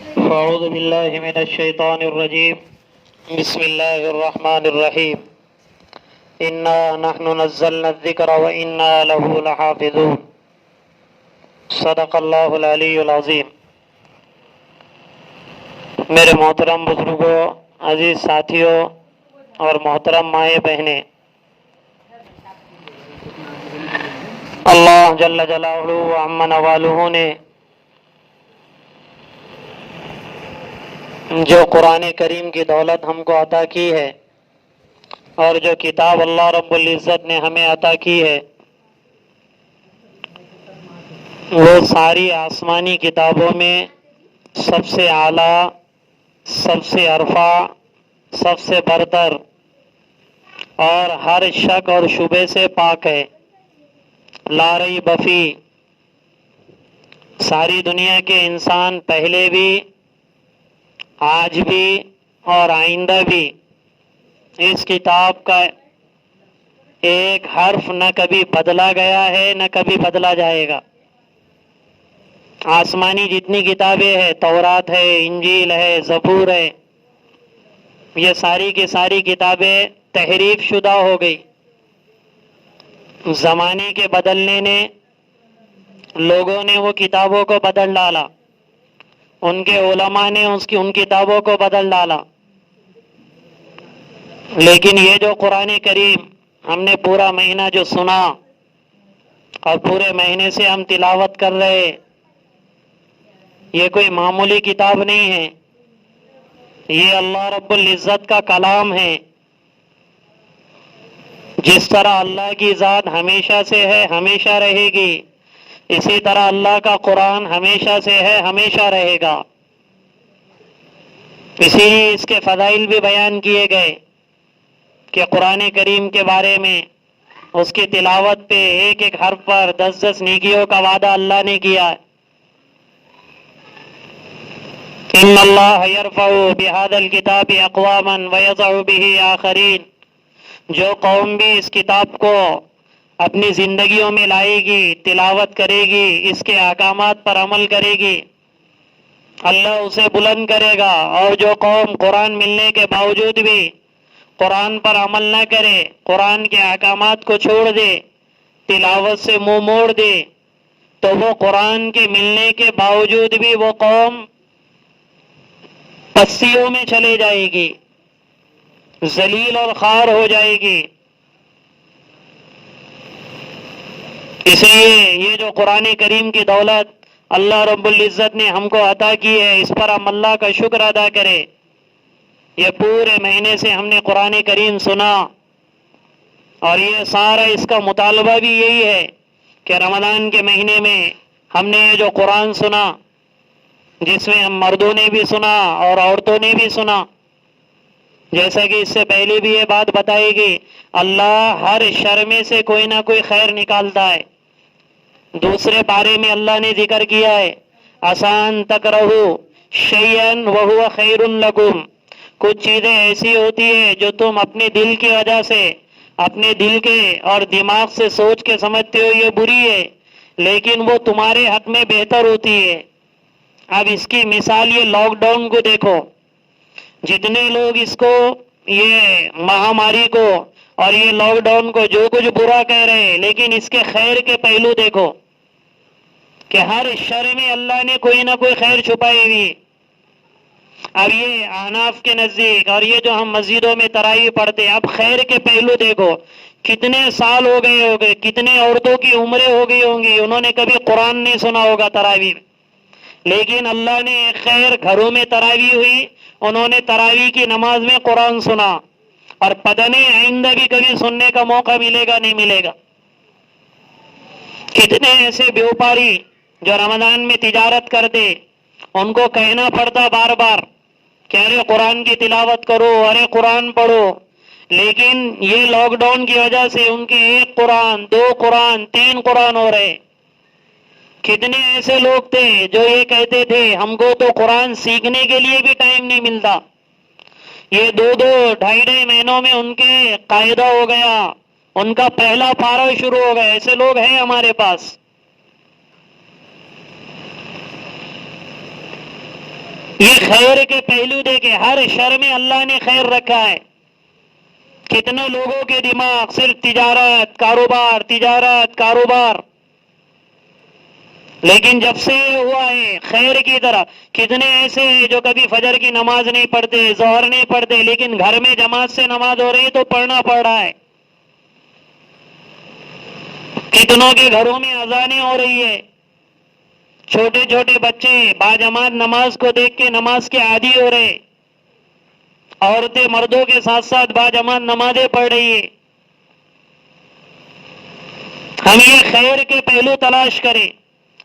أعوذ بالله من الشيطان الرجيم. بسم الله الرحمن الرحيم. إنا نحن نزلنا الذكر وإنا له لحافظون. صدق اللہ العلی العظیم. میرے محترم بزرگوں، عزیز ساتھیوں اور محترم مائیں بہنیں، اللہ جل جلالہ و عم نوالہ نے جو قرآن کریم کی دولت ہم کو عطا کی ہے اور جو کتاب اللہ رب العزت نے ہمیں عطا کی ہے، وہ ساری آسمانی کتابوں میں سب سے اعلیٰ، سب سے عرفہ، سب سے برتر اور ہر شک اور شبہ سے پاک ہے، لا ریب فی. ساری دنیا کے انسان پہلے بھی، آج بھی اور آئندہ بھی اس کتاب کا ایک حرف نہ کبھی بدلا گیا ہے نہ کبھی بدلا جائے گا. آسمانی جتنی کتابیں ہیں، تورات ہے، انجیل ہے، زبور ہے، یہ ساری کی ساری کتابیں تحریف شدہ ہو گئی. زمانے کے بدلنے نے لوگوں نے وہ کتابوں کو بدل ڈالا، ان کے علماء نے ان کتابوں کو بدل ڈالا. لیکن یہ جو قرآن کریم ہم نے پورا مہینہ جو سنا اور پورے مہینے سے ہم تلاوت کر رہے، یہ کوئی معمولی کتاب نہیں ہے، یہ اللہ رب العزت کا کلام ہے. جس طرح اللہ کی ذات ہمیشہ سے ہے، ہمیشہ رہے گی، اسی طرح اللہ کا قرآن ہمیشہ سے ہے، ہمیشہ رہے گا. اسی لیے اس کے فضائل بھی بیان کیے گئے کہ قرآن کریم کے بارے میں اس کی تلاوت پہ ایک ایک حرف پر 10 نیکیوں کا وعدہ اللہ نے کیا. ان اللہ یرفع بہذا الکتاب اقواما ویضع بہ آخرین. جو قوم بھی اس کتاب کو اپنی زندگیوں میں لائے گی، تلاوت کرے گی، اس کے احکامات پر عمل کرے گی، اللہ اسے بلند کرے گا. اور جو قوم قرآن ملنے کے باوجود بھی قرآن پر عمل نہ کرے، قرآن کے احکامات کو چھوڑ دے، تلاوت سے منہ موڑ دے، تو وہ قرآن کے ملنے کے باوجود بھی وہ قوم پسیوں میں چلے جائے گی، ذلیل اور خوار ہو جائے گی. اس لیے یہ جو قرآن کریم کی دولت اللہ رب العزت نے ہم کو عطا کی ہے، اس پر ہم اللہ کا شکر ادا کرے. یہ پورے مہینے سے ہم نے قرآن کریم سنا اور یہ سارا اس کا مطالبہ بھی یہی ہے کہ رمضان کے مہینے میں ہم نے یہ جو قرآن سنا، جس میں ہم مردوں نے بھی سنا اور عورتوں نے بھی سنا، جیسا کہ اس سے پہلے بھی یہ بات بتائی گئی، اللہ ہر شر میں سے کوئی نہ کوئی خیر نکالتا ہے. دوسرے پارے میں اللہ نے ذکر کیا ہے، آسان تکرہو شیئن وہو خیر لکم. کچھ چیزیں ایسی ہوتی ہے جو تم اپنے دل کی وجہ سے، اپنے دل کے اور دماغ سے سوچ کے سمجھتے ہو یہ بری ہے، لیکن وہ تمہارے حق میں بہتر ہوتی ہے. اب اس کی مثال یہ لاک ڈاؤن کو دیکھو، جتنے لوگ اس کو، یہ مہاماری کو اور یہ لاک ڈاؤن کو جو کچھ برا کہہ رہے ہیں، لیکن اس کے خیر کے پہلو دیکھو کہ ہر شر میں اللہ نے کوئی نہ کوئی خیر چھپائی ہوئی. اب یہ احناف کے نزدیک اور یہ جو ہم مسجدوں میں تراویح پڑھتے ہیں، اب خیر کے پہلو دیکھو، کتنے سال ہو گئے، کتنے عورتوں کی عمریں ہو گئی ہوں گی، انہوں نے کبھی قرآن نہیں سنا ہوگا تراویح میں، لیکن اللہ نے ایک خیر، گھروں میں تراویح ہوئی، انہوں نے تراویح کی نماز میں قرآن سنا، اور پتہ نہیں آئندہ بھی کبھی سننے کا موقع ملے گا نہیں ملے گا. کتنے ایسے بیوپاری جو رمضان میں تجارت کرتے، ان کو کہنا پڑتا بار بار کہ ارے قرآن کی تلاوت کرو، ارے قرآن پڑھو، لیکن یہ لاک ڈاؤن کی وجہ سے ان کے 1 قرآن، 2 قرآن، 3 قرآن ہو رہے. کتنے ایسے لوگ تھے جو یہ کہتے تھے ہم کو تو قرآن سیکھنے کے لیے بھی ٹائم نہیں ملتا، یہ 2 ڈھائی مہینوں میں ان کے قاعدہ ہو گیا، ان کا پہلا پارہ شروع ہو گیا. ایسے لوگ ہیں ہمارے پاس. یہ خیر کے پہلو دیکھے، ہر شر میں اللہ نے خیر رکھا ہے. کتنے لوگوں کے دماغ صرف تجارت کاروبار، لیکن جب سے یہ ہوا ہے خیر کی طرح، کتنے ایسے ہیں جو کبھی فجر کی نماز نہیں پڑھتے، ظہر نہیں پڑھتے، لیکن گھر میں جماعت سے نماز ہو رہی ہے تو پڑھنا پڑ رہا ہے. کتنوں کے گھروں میں اذانیں ہو رہی ہے، چھوٹے چھوٹے بچے باجماعت نماز کو دیکھ کے نماز کے عادی ہو رہے، عورتیں مردوں کے ساتھ ساتھ باجماعت نمازیں پڑھ رہی ہے. ہم یہ خیر کے پہلو تلاش کریں.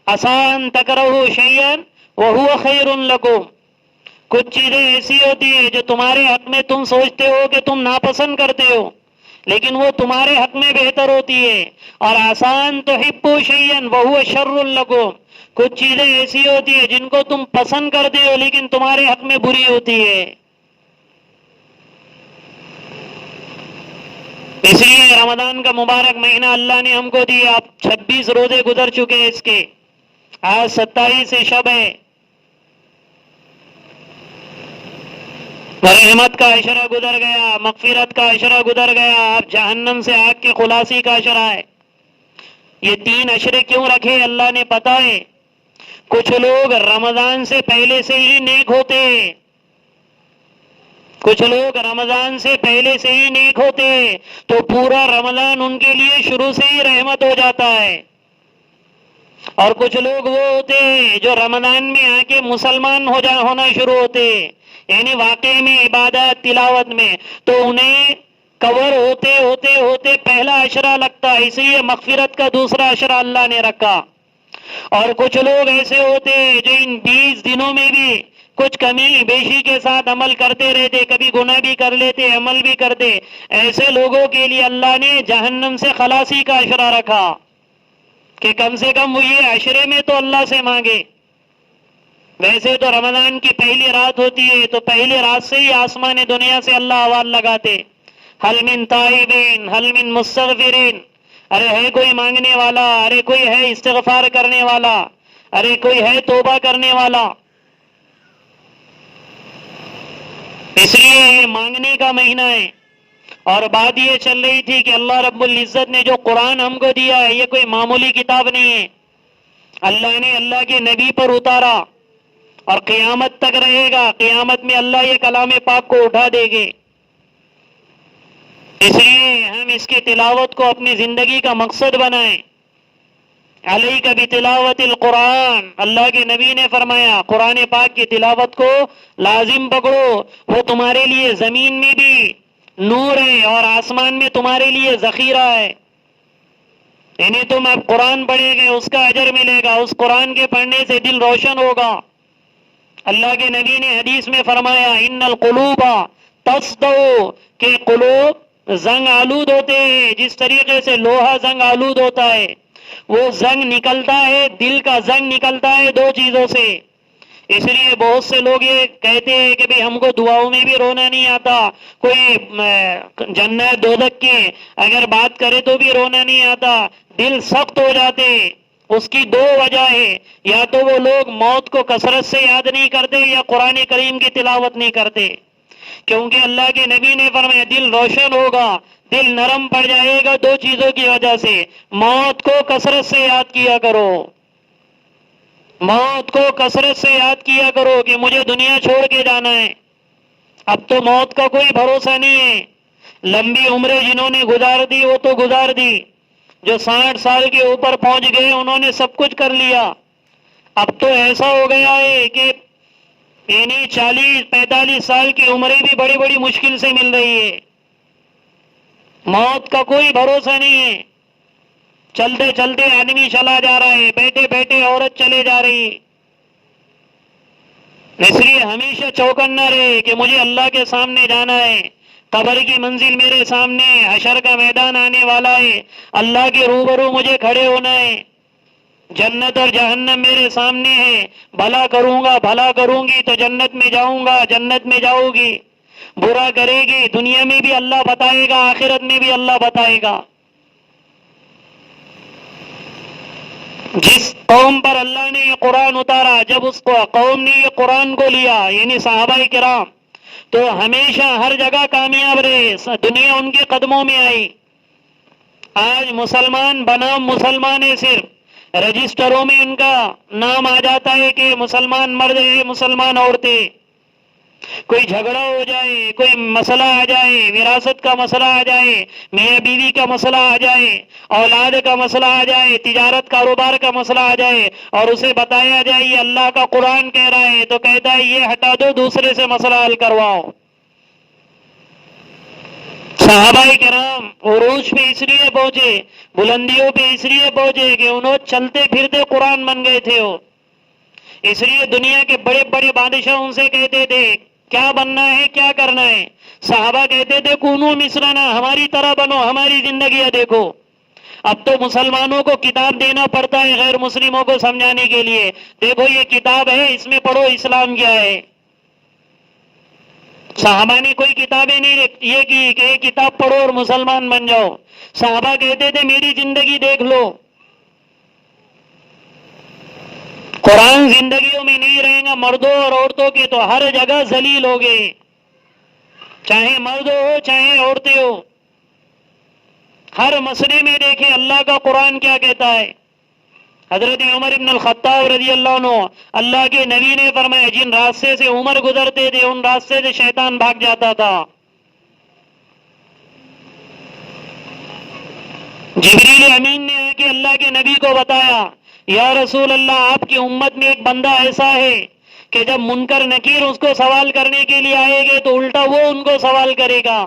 آسان تکرہو شیئن وہو خیر لکم. کچھ چیزیں ایسی ہوتی ہیں جو تمہارے حق میں تم سوچتے ہو کہ تم ناپسند کرتے ہو، لیکن وہ تمہارے حق میں بہتر ہوتی ہے. اور آسان تحبوا شیئن وہو شر لکم. کچھ چیزیں ایسی ہوتی ہیں جن کو تم پسند کرتے ہو لیکن تمہارے حق میں بری ہوتی ہے. اس لیے رمضان کا مبارک مہینہ اللہ نے ہم کو دیا. اب 26 روزے گزر چکے ہیں اس کے، آج 27 شب ہے. رحمت کا عشرہ گزر گیا، مغفرت کا عشرہ گزر گیا، اب جہنم سے آگ کے خلاصی کا عشرہ ہے. یہ 3 عشرے کیوں رکھے اللہ نے پتا ہے. کچھ لوگ رمضان سے پہلے سے ہی نیک ہوتے ہیں، کچھ لوگ رمضان سے پہلے سے ہی نیک ہوتے ہیں تو پورا رمضان ان کے لیے شروع سے ہی رحمت ہو جاتا ہے. اور کچھ لوگ وہ ہوتے ہیں جو رمضان میں آ کے مسلمان ہونا شروع ہوتے ہیں، یعنی واقعے میں عبادت تلاوت میں، تو انہیں کور ہوتے ہوتے ہوتے پہلا عشرہ لگتا ہے، اس لیے مغفرت کا دوسرا عشرہ اللہ نے رکھا. اور کچھ لوگ ایسے ہوتے ہیں جو ان 20 دنوں میں بھی کچھ کمی بیشی کے ساتھ عمل کرتے رہتے، کبھی گناہ بھی کر لیتے عمل بھی کرتے. ایسے لوگوں کے لیے اللہ نے جہنم سے خلاصی کا عشرہ رکھا کہ کم سے کم وہ یہ عشرے میں تو اللہ سے مانگے. ویسے تو رمضان کی پہلی رات ہوتی ہے تو پہلی رات سے ہی آسمان دنیا سے اللہ آواز لگاتے، حل من تائبین حل من مستغفرین. ارے ہے کوئی مانگنے والا، ارے کوئی ہے استغفار کرنے والا، ارے کوئی ہے توبہ کرنے والا. اس لیے یہ مانگنے کا مہینہ ہے. اور بات یہ چل رہی تھی کہ اللہ رب العزت نے جو قرآن ہم کو دیا ہے یہ کوئی معمولی کتاب نہیں ہے. اللہ نے اللہ کے نبی پر اتارا اور قیامت تک رہے گا. قیامت میں اللہ یہ کلام پاک کو اٹھا دے گے. اس لیے ہم اس کی تلاوت کو اپنی زندگی کا مقصد بنائیں. علیک بتلاوت القرآن، اللہ کے نبی نے فرمایا قرآن پاک کی تلاوت کو لازم پکڑو، وہ تمہارے لیے زمین میں بھی نور ہے اور آسمان میں تمہارے لیے ذخیرہ ہے. یعنی تم اب قرآن پڑھے گے اس کا اجر ملے گا، اس قرآن کے پڑھنے سے دل روشن ہوگا. اللہ کے نبی نے حدیث میں فرمایا ان القلوب تصدع، کہ قلوب زنگ آلود ہوتے ہیں. جس طریقے سے لوہا زنگ آلود ہوتا ہے وہ زنگ نکلتا ہے، دل کا زنگ نکلتا ہے 2 چیزوں سے. اس لیے بہت سے لوگ یہ کہتے ہیں کہ بھی ہم کو دعاؤں میں بھی رونا نہیں آتا، کوئی جنت دوزخ کی اگر بات کرے تو بھی رونا نہیں آتا، دل سخت ہو جاتے. اس کی 2 وجہ ہے، یا تو وہ لوگ موت کو کثرت سے یاد نہیں کرتے یا قرآن کریم کی تلاوت نہیں کرتے. کیونکہ اللہ کے نبی نے فرمایا دل روشن ہوگا، دل نرم پڑ جائے گا 2 چیزوں کی وجہ سے. موت کو کثرت سے یاد کیا کرو، موت کو کثرت سے یاد کیا کرو کہ مجھے دنیا چھوڑ کے جانا ہے. اب تو موت کا کوئی بھروسہ نہیں ہے. لمبی عمریں جنہوں نے گزار دی وہ تو گزار دی، جو 60 سال کے اوپر پہنچ گئے انہوں نے سب کچھ کر لیا. اب تو ایسا ہو گیا ہے کہ یعنی 40-45 سال کی عمریں بھی بڑی بڑی مشکل سے مل رہی ہے. موت کا کوئی بھروسہ نہیں ہے. چلتے چلتے آدمی چلا جا رہا ہے، بیٹھے بیٹھے عورت چلے جا رہی. اس لیے ہمیشہ چوکنا رہے کہ مجھے اللہ کے سامنے جانا ہے. قبر کی منزل میرے سامنے، حشر کا میدان آنے والا ہے، اللہ کے روبرو مجھے کھڑے ہونا ہے. جنت اور جہنم میرے سامنے ہے، بھلا کروں گا بھلا کروں گی تو جنت میں جاؤں گا، جنت میں جاؤ گی. برا کرے گی دنیا میں بھی اللہ بتائے گا، آخرت میں بھی اللہ بتائے گا. جس قوم پر اللہ نے یہ قرآن اتارا، جب اس کو قوم نے یہ قرآن کو لیا، یعنی صحابہ کرام، تو ہمیشہ ہر جگہ کامیاب رہے، دنیا ان کے قدموں میں آئی۔ آج مسلمان بنام مسلمان ہے، صرف رجسٹروں میں ان کا نام آ جاتا ہے کہ مسلمان مرد ہے، مسلمان عورتیں۔ کوئی جھگڑا ہو جائے، کوئی مسئلہ آ جائے، وراثت کا مسئلہ آ جائے، میاں بیوی کا مسئلہ آ جائے، اولاد کا مسئلہ آ جائے، تجارت کاروبار کا مسئلہ آ جائے، اور اسے بتایا جائے یہ اللہ کا قرآن کہہ رہا ہے، تو کہتا ہے یہ ہٹا دو، دوسرے سے مسئلہ حل کرواؤ۔ صحابہ کرام عروج پہ اس لیے پہنچے، بلندیوں پہ اس لیے پہنچے کہ انہوں چلتے پھرتے قرآن بن گئے تھے وہ۔ اس لیے دنیا کے بڑے بڑے بادشاہ ان سے کہتے تھے کیا بننا ہے، کیا کرنا ہے۔ صحابہ کہتے تھے کونو مثلنا، ہماری طرح بنو، ہماری زندگیاں دیکھو۔ اب تو مسلمانوں کو کتاب دینا پڑتا ہے غیر مسلموں کو سمجھانے کے لیے، دیکھو یہ کتاب ہے، اس میں پڑھو اسلام کیا ہے۔ صحابہ نے کوئی کتابیں نہیں یہ کی کہ یہ کتاب پڑھو اور مسلمان بن جاؤ۔ صحابہ کہتے تھے میری زندگی دیکھ لو، قرآن زندگیوں میں نہیں رہے گا، مردوں اور عورتوں کے تو ہر جگہ ذلیل ہو گئے، چاہے مرد ہو چاہے عورتیں ہو۔ ہر مسئلے میں دیکھیں اللہ کا قرآن کیا کہتا ہے۔ حضرت عمر ابن الخطاب رضی اللہ عنہ، اللہ کے نبی نے فرمایا جن راستے سے عمر گزرتے تھے ان راستے سے شیطان بھاگ جاتا تھا۔ جبریل امین نے آ کے اللہ کے نبی کو بتایا یا رسول اللہ آپ کی امت میں ایک بندہ ایسا ہے کہ جب منکر نکیر اس کو سوال کرنے کے لیے آئے گے تو الٹا وہ ان کو سوال کرے گا۔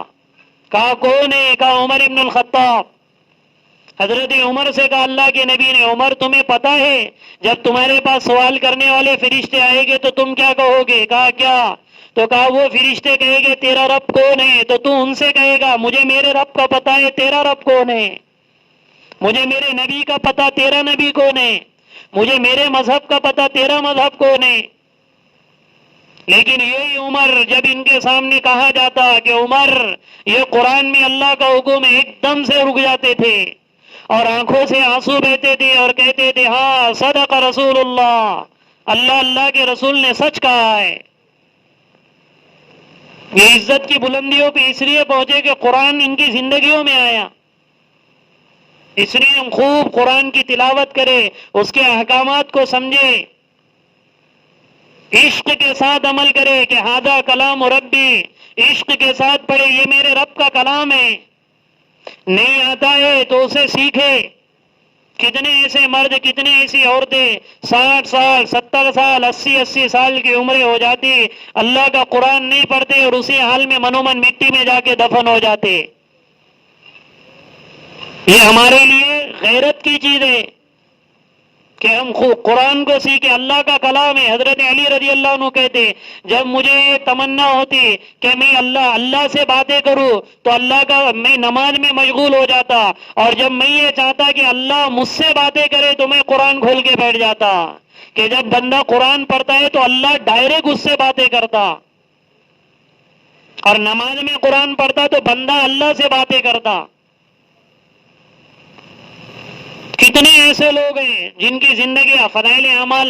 کہا کون ہے؟ کہا عمر ابن الخطاب۔ حضرت عمر سے کہا اللہ کے نبی نے عمر تمہیں پتا ہے جب تمہارے پاس سوال کرنے والے فرشتے آئیں گے تو تم کیا کہو گے؟ کہا کیا؟ تو کہا وہ فرشتے کہے گے تیرا رب کون ہے؟ تو ان سے کہے گا مجھے میرے رب کا پتا ہے، تیرا رب کون ہے؟ مجھے میرے نبی کا پتا، تیرا نبی کون ہے؟ مجھے میرے مذہب کا پتا، تیرا مذہب کون ہے؟ لیکن یہی عمر جب ان کے سامنے کہا جاتا کہ عمر یہ قرآن میں اللہ کا حکم ہے، ایک دم سے رک جاتے تھے اور آنکھوں سے آنسو بہتے تھے اور کہتے تھے ہاں صدق رسول اللہ، اللہ کے رسول نے سچ کہا ہے۔ یہ عزت کی بلندیوں پہ اس لیے پہنچے کہ قرآن ان کی زندگیوں میں آیا۔ اس لیے ہم خوب قرآن کی تلاوت کریں، اس کے احکامات کو سمجھے، عشق کے ساتھ عمل کرے کہ ہذا کلام ربی، عشق کے ساتھ پڑھے یہ میرے رب کا کلام ہے۔ نہیں آتا ہے تو اسے سیکھے۔ کتنے ایسے مرد، کتنے ایسی عورتیں 60 سال 70 سال 80 سال کی عمریں ہو جاتی، اللہ کا قرآن نہیں پڑھتے اور اسی حال میں منومن مٹی میں جا کے دفن ہو جاتے۔ یہ ہمارے لیے غیرت کی چیز ہے کہ ہم خوب قرآن کو سیکھیں، اللہ کا کلام ہے۔ حضرت علی رضی اللہ عنہ کہتے جب مجھے یہ تمنا ہوتی کہ میں اللہ سے باتیں کروں تو اللہ کا میں نماز میں مشغول ہو جاتا، اور جب میں یہ چاہتا کہ اللہ مجھ سے باتیں کرے تو میں قرآن کھول کے بیٹھ جاتا، کہ جب بندہ قرآن پڑھتا ہے تو اللہ ڈائریکٹ اس سے باتیں کرتا، اور نماز میں قرآن پڑھتا تو بندہ اللہ سے باتیں کرتا۔ کتنے ایسے لوگ ہیں جن کی زندگی فضائل اعمال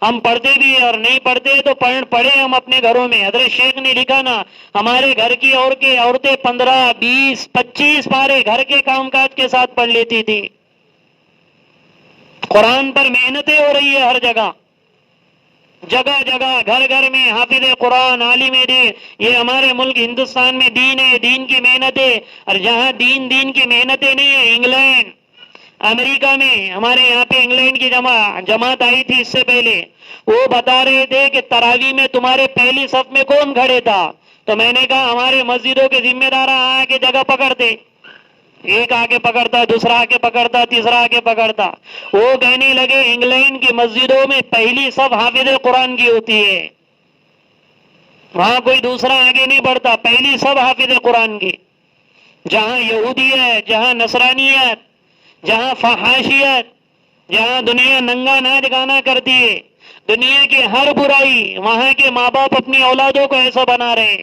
ہم پڑھتے بھی اور نہیں پڑھتے تو پڑھے ہم اپنے گھروں میں۔ حضرت شیخ نے لکھا نا ہمارے گھر کی عورتیں 15 20 25 پارے گھر کے کام کاج کے ساتھ پڑھ لیتی تھی۔ قرآن پر محنتیں ہو رہی ہے ہر جگہ جگہ جگہ، گھر گھر میں حافظ قرآن، عالم دین۔ یہ ہمارے ملک ہندوستان میں دین ہے، دین کی محنتیں، اور جہاں دین کی محنتیں نہیں ہے، انگلینڈ امریکہ میں، ہمارے یہاں پہ انگلینڈ کی جماعت آئی تھی اس سے پہلے، وہ بتا رہے تھے کہ تراویح میں تمہارے پہلی صف میں کون کھڑے تھا؟ تو میں نے کہا ہمارے مسجدوں کے ذمہ دار آ کے جگہ پکڑتے، ایک آگے پکڑتا، دوسرا آگے پکڑتا، تیسرا آگے پکڑتا۔ وہ کہنے لگے انگلینڈ کی مسجدوں میں پہلی صف حافظ قرآن کی ہوتی ہے، وہاں کوئی دوسرا آگے نہیں بڑھتا، پہلی صف حافظ قرآن کی۔ جہاں یہودیت، جہاں نصرانیت، جہاں فحاشیت، جہاں دنیا ننگا ناچ گانا کرتی ہے، دنیا کی ہر برائی، وہاں کے ماں باپ اپنی اولادوں کو ایسا بنا رہے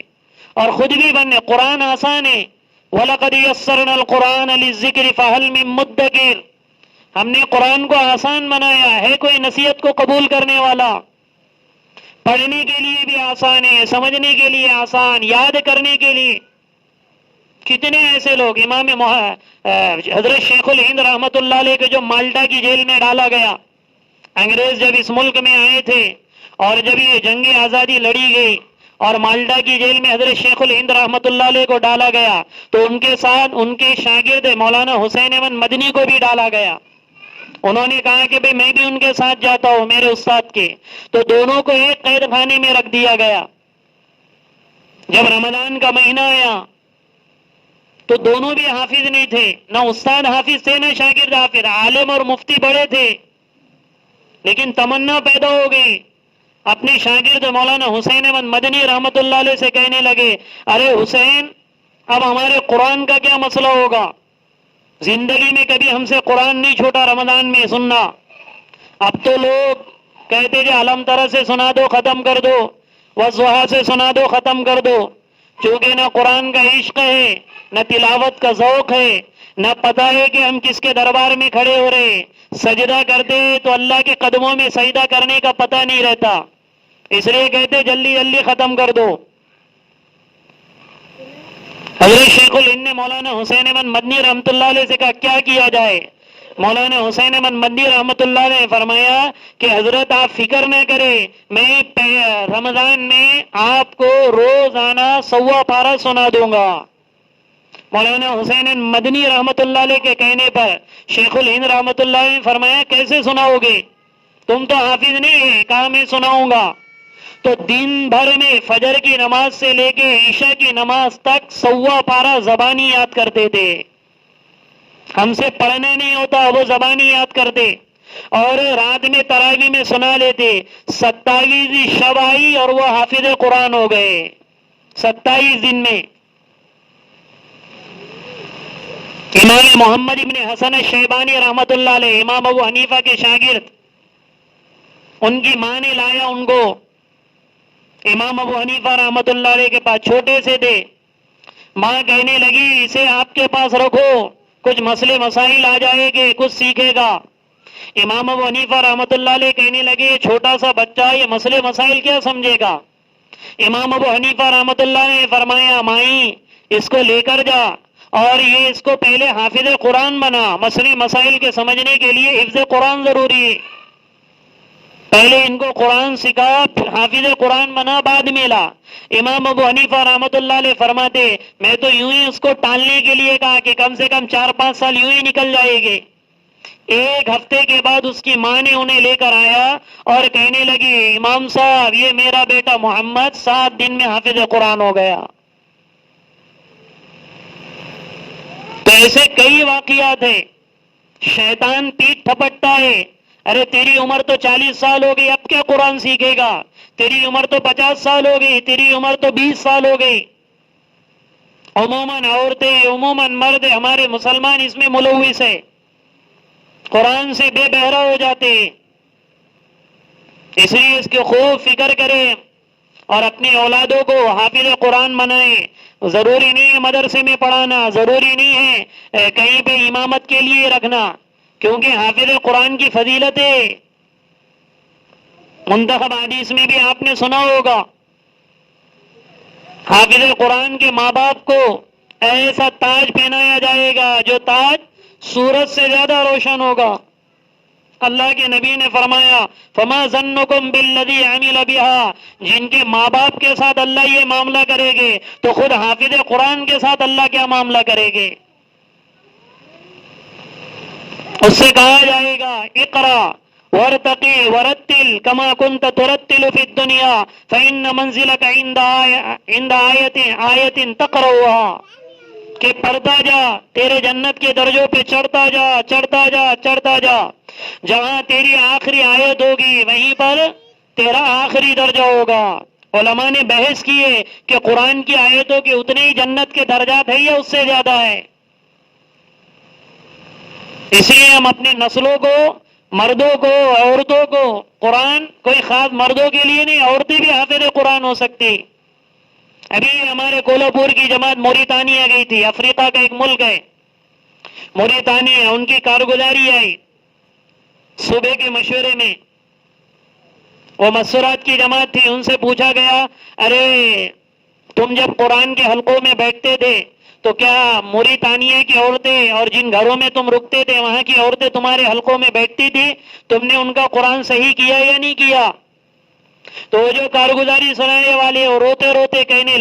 اور خود بھی بننے۔ قرآن آسان ہے، وَلَقَدْ يَسَّرْنَا الْقُرْآنَ لِلذِّكْرِ فَهَلْ مِن مُدَّكِرٍ، ہم نے قرآن کو آسان بنایا ہے، کوئی نصیحت کو قبول کرنے والا؟ پڑھنے کے لیے بھی آسان ہے، سمجھنے کے لیے آسان، یاد کرنے کے لیے کتنے ایسے لوگ، حضرت شیخ الہند رحمت اللہ علیہ کے جو مالٹا کی جیل میں ڈالا گیا، انگریز جب اس ملک میں آئے تھے اور جب یہ جنگ آزادی لڑی گئی اور مالٹا کی جیل میں حضرت شیخ الہند رحمت اللہ علیہ کو ڈالا گیا، تو ان کے ساتھ ان کے شاگرد مولانا حسین احمد مدنی کو بھی ڈالا گیا۔ انہوں نے کہا کہ بھئی میں بھی ان کے ساتھ جاتا ہوں، میرے استاد کے، تو دونوں کو ایک قید خانے میں رکھ دیا گیا۔ جب رمضان کا مہینہ آیا تو دونوں بھی حافظ نہیں تھے، نہ استاد حافظ تھے نہ شاگرد حافظ، عالم اور مفتی بڑے تھے، لیکن تمنا پیدا ہو گئی۔ اپنے شاگرد مولانا حسین احمد مدنی رحمت اللہ علیہ سے کہنے لگے، ارے حسین، اب ہمارے قرآن کا کیا مسئلہ ہوگا؟ زندگی میں کبھی ہم سے قرآن نہیں چھوٹا رمضان میں سننا، اب تو لوگ کہتے جو علم ترہ سے سنا دو ختم کر دو، والضحیٰ سے سنا دو ختم کر دو، چونکہ نہ قرآن کا عشق ہے، نہ تلاوت کا ذوق ہے، نہ پتہ ہے کہ ہم کس کے دربار میں کھڑے ہو رہے، سجدہ کرتے تو اللہ کے قدموں میں سجدہ کرنے کا پتہ نہیں رہتا، اس لیے کہتے جلدی جلدی ختم کر دو۔ حضرت شیخ الہند نے مولانا حسین احمد مدنی رحمت اللہ علیہ سے کہا کیا کیا جائے؟ مولانا حسین احمد مدنی رحمت اللہ علیہ نے فرمایا کہ حضرت آپ فکر نہ کریں، میں رمضان میں آپ کو روزانہ 125 پارہ سنا دوں گا۔ مولانا حسین مدنی رحمت اللہ علیہ کے کہنے پر شیخ الہند رحمت اللہ علیہ نے فرمایا کیسے سناؤ گے؟ تم تو حافظ نہیں ہے، کہا میں سناؤں گا۔ تو دن بھر میں فجر کی نماز سے لے کے عشاء کی نماز تک 125 پارہ زبانی یاد کرتے تھے۔ ہم سے پڑھنا نہیں ہوتا، وہ زبانی یاد کرتے، اور رات میں تراویح میں سنا لیتے۔ 27 شب آئی اور وہ حافظ قرآن ہو گئے 27 دن میں۔ امام محمد ابن حسن الشیبانی رحمت اللہ علیہ، امام ابو حنیفہ کے شاگرد، ان کی ماں نے لایا ان کو امام ابو حنیفہ رحمت اللہ علیہ کے پاس، چھوٹے سے تھے۔ ماں کہنے لگی اسے آپ کے پاس رکھو، کچھ مسئلے مسائل آ جائے گے، کچھ سیکھے گا۔ امام ابو حنیفہ رحمت اللہ علیہ کہنے لگے یہ چھوٹا سا بچہ یہ مسئلے مسائل کیا سمجھے گا؟ امام ابو حنیفہ رحمت اللہ نے فرمایا مائی اس کو لے کر جا اور یہ اس کو پہلے حافظ قرآن بنا، مسئلے مسائل کے سمجھنے کے لیے حفظ قرآن ضروری ہے، پہلے ان کو قرآن سکھا، حافظ قرآن بنا، بعد میں لا۔ امام ابو حنیفہ رحمت اللہ علیہ فرماتے میں تو یوں ہی اس کو ٹالنے کے لیے کہا کہ کم سے کم 4-5 سال یوں ہی نکل جائے گے۔ ایک ہفتے کے بعد اس کی ماں نے انہیں لے کر آیا اور کہنے لگی امام صاحب یہ میرا بیٹا محمد 7 دن میں حافظ قرآن ہو گیا۔ تو ایسے کئی واقعات ہیں۔ شیطان پیٹ تھپٹتا ہے، ارے تیری عمر تو 40 سال ہو گئی، اب کیا قرآن سیکھے گا؟ تیری عمر تو 50 سال ہو گئی، تیری عمر تو 20 سال ہو گئی۔ عموماً عورتیں، عموماً مرد، ہمارے مسلمان اس میں ملوث ہے، قرآن سے بے بہرا ہو جاتے ہیں۔ اس لیے اس کی خوب فکر کریں اور اپنے اولادوں کو حافظ قرآن بنائیں۔ ضروری نہیں ہے مدرسے میں پڑھانا، ضروری نہیں ہے کہیں پہ امامت کے لیے رکھنا، کیونکہ حافظ قرآن کی فضیلت ہے۔ منتخب حدیث میں بھی آپ نے سنا ہوگا حافظ قرآن کے ماں باپ کو ایسا تاج پہنایا جائے گا جو تاج سورج سے زیادہ روشن ہوگا۔ اللہ کے نبی نے فرمایا فما ظنکم بالذی عمل بها، جن کے ماں باپ کے ساتھ اللہ یہ معاملہ کرے گے تو خود حافظ قرآن کے ساتھ اللہ کیا معاملہ کرے گے؟ اس سے کہا جائے گا اقرا ورتقی ورتل کما کنت ترتل فی الدنیا فإن منزلک عند آیت تقرؤها، کہ پڑھتا جا، تیرے جنت کے درجوں پہ چڑھتا جا، چڑھتا جا، چڑھتا جا، جہاں تیری آخری آیت ہوگی وہیں پر تیرا آخری درجہ ہوگا۔ علماء نے بحث کی ہے کہ قرآن کی آیتوں کے اتنے ہی جنت کے درجات ہیں یا اس سے زیادہ ہے۔ اس لیے ہم اپنے نسلوں کو، مردوں کو، عورتوں کو، قرآن کوئی خاص مردوں کے لیے نہیں، عورتیں بھی حافظ قرآن ہو سکتی۔ ابھی ہمارے کولہاپور کی جماعت موریتانیہ گئی تھی، افریقہ کا ایک ملک ہے موریتانیہ، ان کی کارگزاری آئی صبح کے مشورے میں وہ مسورات کی جماعت تھی، ان سے پوچھا گیا ارے تم جب قرآن کے حلقوں میں بیٹھتے تھے تو کیا موریتانیہ کی عورتیں اور جن گھروں میں تم رکتے تھے وہاں کی عورتیں تمہارے حلقوں میں بیٹھتی تھی، تم نے ان کا قرآن صحیح کیا یا نہیں کیا؟ تو وہ جو کارگزاری سنانے والے وہ روتے روتے کہنے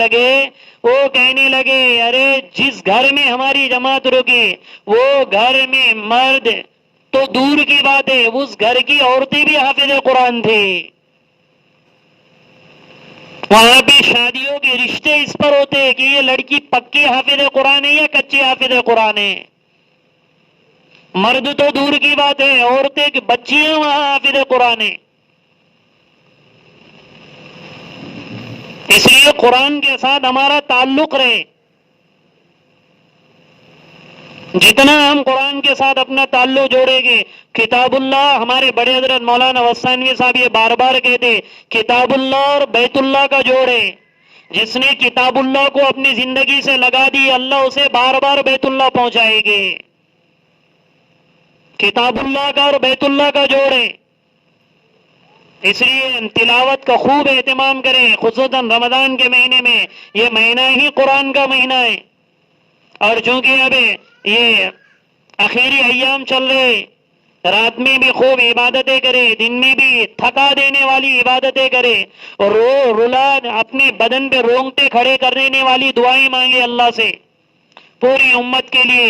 لگے ارے جس گھر میں ہماری جماعت رکی وہ گھر میں مرد تو دور کی بات ہے، اس گھر کی عورتیں بھی حافظ قرآن تھی. وہاں پہ شادیوں کے رشتے اس پر ہوتے ہیں کہ یہ لڑکی پکی حافظ قرآن ہے یا کچی حافظ قرآن ہے. مرد تو دور کی بات ہے، عورتیں بچیاں وہاں حافظ قرآن ہے. اس لیے قرآن کے ساتھ ہمارا تعلق رہے. جتنا ہم قرآن کے ساتھ اپنا تعلق جوڑیں گے، کتاب اللہ، ہمارے بڑے حضرت مولانا وسطانوی صاحب یہ بار بار کہتے کتاب اللہ اور بیت اللہ کا جوڑ ہے. جس نے کتاب اللہ کو اپنی زندگی سے لگا دی اللہ اسے بار بار بیت اللہ پہنچائے گے. کتاب اللہ کا اور بیت اللہ کا جوڑ ہے. اس لیے تلاوت کا خوب اہتمام کریں، خصوصاً رمضان کے مہینے میں. یہ مہینہ ہی قرآن کا مہینہ ہے، اور چونکہ اب یہ آخری ایام چل رہے، رات میں بھی خوب عبادتیں کرے، دن میں بھی تھکا دینے والی عبادتیں کرے، اور رلا اپنے بدن پہ رونگٹے کھڑے کر دینے والی دعائیں مانگے اللہ سے پوری امت کے لیے.